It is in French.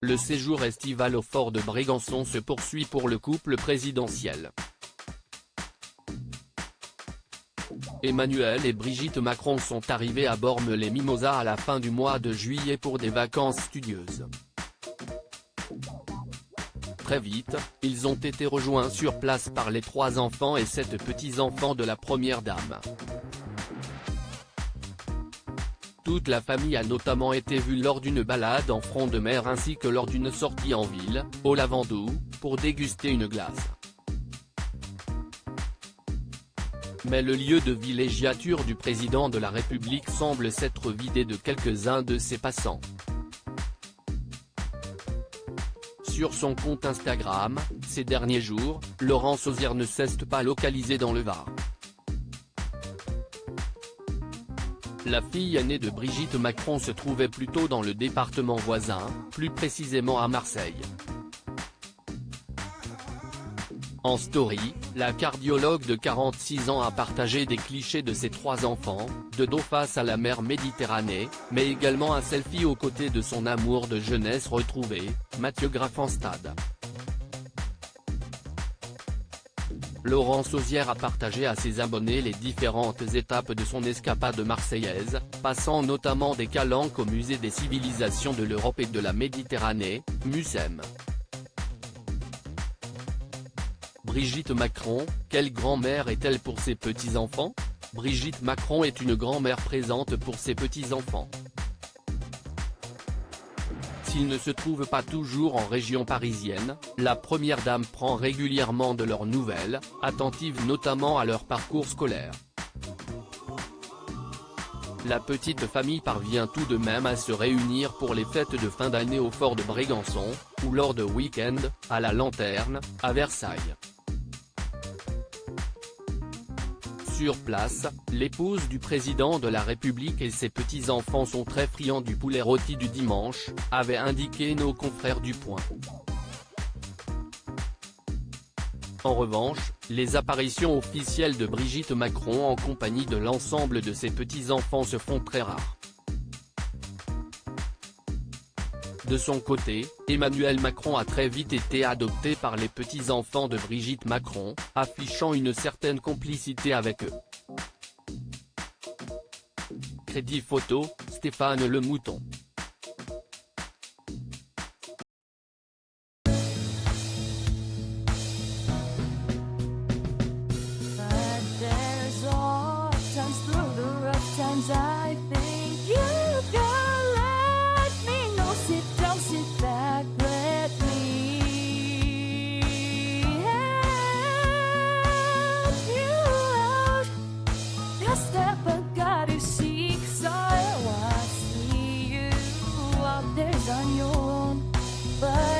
Le séjour estival au fort de Brégançon se poursuit pour le couple présidentiel. Emmanuel et Brigitte Macron sont arrivés à Bormes-les-Mimosas à la fin du mois de juillet pour des vacances studieuses. Très vite, ils ont été rejoints sur place par les 3 enfants et 7 petits-enfants de la première dame. Toute la famille a notamment été vue lors d'une balade en front de mer ainsi que lors d'une sortie en ville, au Lavandou, pour déguster une glace. Mais le lieu de villégiature du président de la République semble s'être vidé de quelques-uns de ses passants. Sur son compte Instagram, ces derniers jours, Laurence Auzière ne s'est pas localisée dans le Var. La fille aînée de Brigitte Macron se trouvait plutôt dans le département voisin, plus précisément à Marseille. En story, la cardiologue de 46 ans a partagé des clichés de ses 3 enfants, de dos face à la mer Méditerranée, mais également un selfie aux côtés de son amour de jeunesse retrouvé, Mathieu Graffenstad. Laurence Auzière a partagé à ses abonnés les différentes étapes de son escapade marseillaise, passant notamment des calanques au musée des civilisations de l'Europe et de la Méditerranée, MUSEM. Brigitte Macron, quelle grand-mère est-elle pour ses petits-enfants? Brigitte Macron est une grand-mère présente pour ses petits-enfants. S'ils ne se trouvent pas toujours en région parisienne, la première dame prend régulièrement de leurs nouvelles, attentive notamment à leur parcours scolaire. La petite famille parvient tout de même à se réunir pour les fêtes de fin d'année au fort de Brégançon, ou lors de week-end, à la Lanterne, à Versailles. Sur place, l'épouse du président de la République et ses petits-enfants sont très friands du poulet rôti du dimanche, avaient indiqué nos confrères du Point. En revanche, les apparitions officielles de Brigitte Macron en compagnie de l'ensemble de ses petits-enfants se font très rares. De son côté, Emmanuel Macron a très vite été adopté par les petits-enfants de Brigitte Macron, affichant une certaine complicité avec eux. Crédit photo, Stéphane Le Mouton. On your own, but